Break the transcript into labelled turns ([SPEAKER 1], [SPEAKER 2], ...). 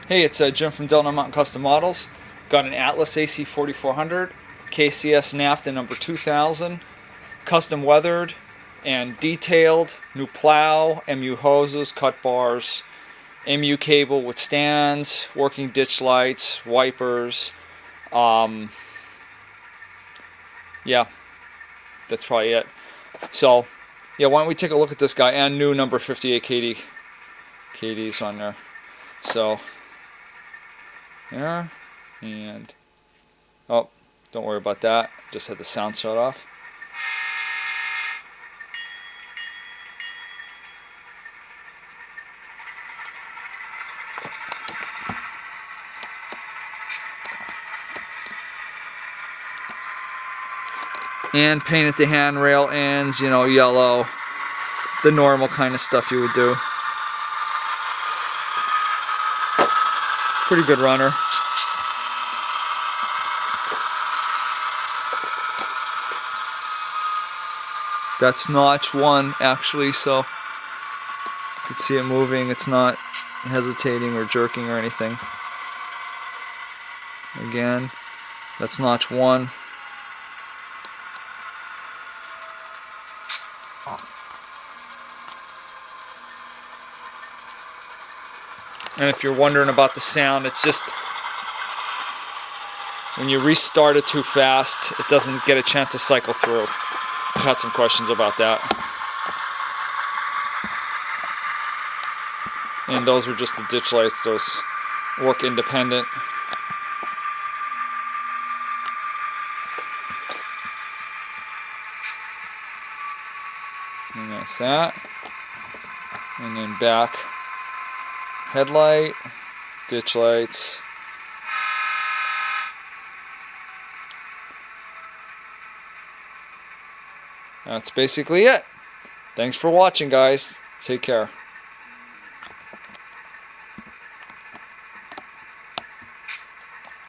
[SPEAKER 1] Hey, it's Jim from Delano Mountain Custom Models. Got an Atlas AC4400, KCS NAFTA number 2000, custom weathered and detailed, new plow, MU hoses, cut bars, MU cable with stands, working ditch lights, wipers. Yeah, that's probably it. So, yeah, why don't we take a look at this guy, and new number 58 KDs on there. So, there, and oh, don't worry about that, just had the sound shut off. And painted the handrail ends, you know, yellow, the normal kind of stuff you would do. Pretty good runner. That's notch 1 actually, so you can see it moving. It's not hesitating or jerking or anything. Again, that's notch 1. And if you're wondering about the sound, it's just when you restart it too fast, it doesn't get a chance to cycle through. I've had some questions about that. And those are just the ditch lights, those work independent. And that's that. And then back headlight, ditch lights. That's basically it. Thanks for watching, guys. Take care.